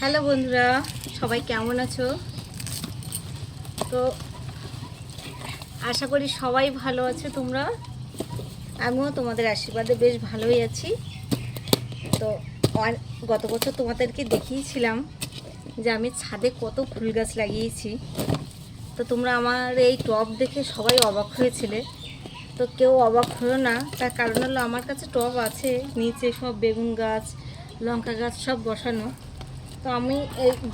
Hello বন্ধুরা, সবাই কেমন আছো? তো আশা করি সবাই ভালো আছো তোমরা। আমিও তোমাদের আশীর্বাদে বেশ ভালোই আছি। তো গত বছর তোমাদেরকে দেখিয়েছিলাম যে আমি ছাদে কত ফুল গাছ লাগিয়েছি। তো তোমরা আমার এই টব দেখে সবাই অবাক হয়েছিলে। তো কেউ অবাক হলো না, তার কারণ হলো আমার কাছে টব আছে, নিচে সব বেগুন গাছ, লঙ্কা গাছ সব বসানো। তো আমি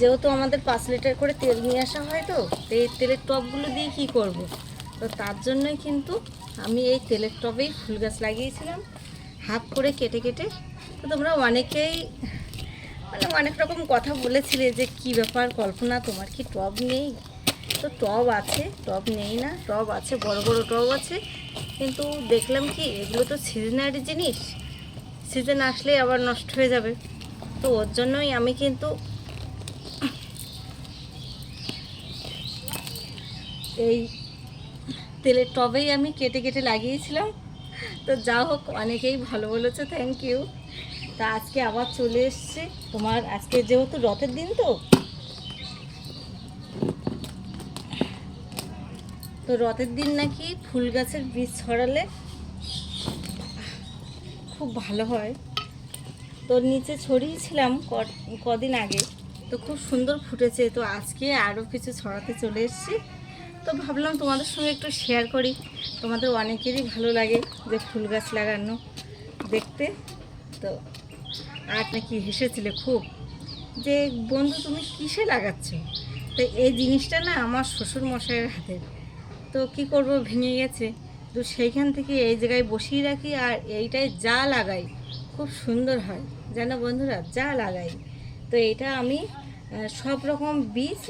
যেহেতু আমাদের 5 লিটার করে তেল নিয়ে আসা হয়, তো এই তেলের টবগুলো দিয়ে কী করব। তো তার জন্যই কিন্তু আমি এই তেলের টবেই ফুল গাছ লাগিয়েছিলাম, হাফ করে কেটে কেটে। তো তোমরা অনেকেই অনেক রকম কথা বলেছিলে যে কি ব্যাপার কল্পনা, তোমার কি টব নেই? তো টব আছে, টব নেই না, টব আছে, বড় বড় টব আছে। কিন্তু দেখলাম কি এগুলো তো সিজনারি জিনিস, সিজন আসলে আবার নষ্ট হয়ে যাবে। তো ওর জন্যই আমি কিন্তু এই তেলের টবেই আমি কেটে কেটে লাগিয়েছিলাম। তো যা হোক, অনেকেই ভালো বলেছে, থ্যাংক ইউ। তা আজকে আবার চলে এসছে তোমার, আজকে যেহেতু রথের দিন, তো রথের দিন নাকি ফুল গাছের বীজ ছড়ালে খুব ভালো হয়। তো নিচে ছড়িয়েছিলাম কদিন আগে, তো খুব সুন্দর ফুটেছে। তো আজকে আরও কিছু ছড়াতে চলে এসেছি। তো ভাবলাম তোমাদের সঙ্গে একটু শেয়ার করি, তোমাদের অনেকেরই ভালো লাগে যে ফুল গাছ লাগানো দেখতে। তো আর নাকি হেসেছিলে খুব, যে বন্ধু তুমি কিসে লাগাচ্ছ? তো এই জিনিসটা না আমার শ্বশুর মশাইয়ের হাতের। তো কি করব, ভেঙে গেছে। তো সেইখান থেকে এই জায়গায় বসিয়ে রাখি, আর এইটাই যা লাগাই খুব সুন্দর হয়, জানো বন্ধুরা, যা লাগাই। তো এটা আমি সব রকম বীজ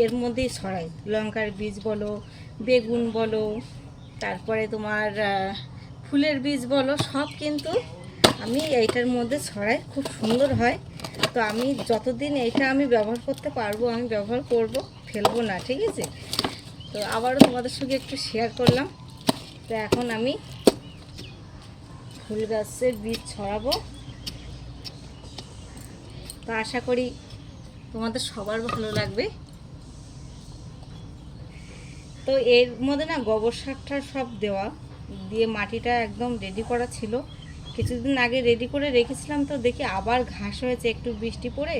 এর মধ্যেই ছড়াই। লঙ্কার বীজ বলো, বেগুন বলো, তারপরে তোমার ফুলের বীজ বলো, সব কিন্তু আমি এইটার মধ্যে ছড়াই, খুব সুন্দর হয়। তো আমি যতদিন এইটা আমি ব্যবহার করতে পারবো আমি ব্যবহার করব, ফেলবো না, ঠিক আছে? তো আবারও তোমাদের সঙ্গে একটু শেয়ার করলাম। তো এখন আমি ফুল গাছের বীজ ছড়াবো। তো আশা করি তোমাদের সবার ভালো লাগবে। তো এর মধ্যে না গোবর সারটা সব দেওয়া, দিয়ে মাটিটা একদম রেডি করা ছিল। কিছুদিন আগে রেডি করে রেখেছিলাম, তো দেখি আবার ঘাস হয়েছে, একটু বৃষ্টি পড়ে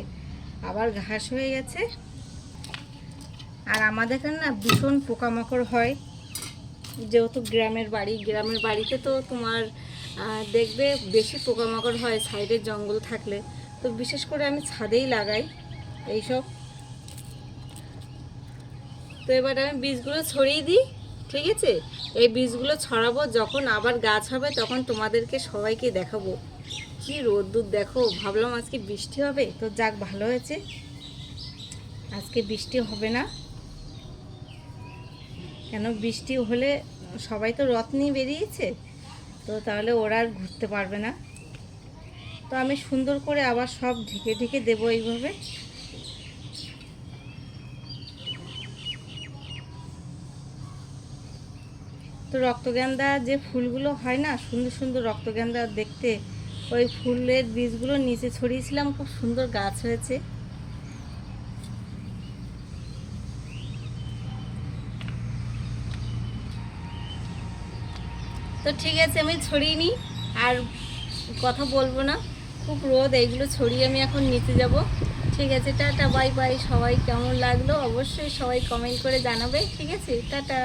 আবার ঘাস হয়ে গেছে। আর আমাদের এখানে না ভীষণ পোকামাকড় হয়, যেহেতু গ্রামের বাড়িতে তো তোমার দেখবে বেশি পোকামাকড় হয় সাইডে জঙ্গল থাকলে। তো বিশেষ করে আমি ছাদেই লাগাই এইসব। তো এবার আমি বীজগুলো ছড়িয়ে দিই, ঠিক আছে? এই বীজগুলো ছড়াবো, যখন আবার গাছ হবে তখন তোমাদেরকে সবাইকে দেখাবো। কি রোদ্দুর দেখো, ভাবলাম আজকে বৃষ্টি হবে, তো যাক ভালো হয়েছে, আজকে বৃষ্টি হবে না। কেন বৃষ্টি হলে সবাই তো রথ নিয়ে বেরিয়েছে, তো তাহলে ওরা আর ঘুরতে পারবে না। তো আমি সুন্দর করে আবার সব ঢেকে ঢেকে দেবো এইভাবে। তো রক্তগেন্দা যে ফুলগুলো হয় না, সুন্দর সুন্দর রক্তগেন্দা দেখতে, ওই ফুলের বীজগুলো নিচে ছড়িয়েছিলাম, খুব সুন্দর গাছ হয়েছে। তো ঠিক আছে, আমি ছড়িয়ে নিই, আর কথা বলবো না, খুব রোদ। এইগুলো ছড়িয়ে আমি এখন নিচে যাব। ঠিক আছে, টাটা, বাই বাই। সবাই কেমন লাগলো অবশ্যই সবাই কমেন্ট করে জানাবে, ঠিক আছে? টাটা।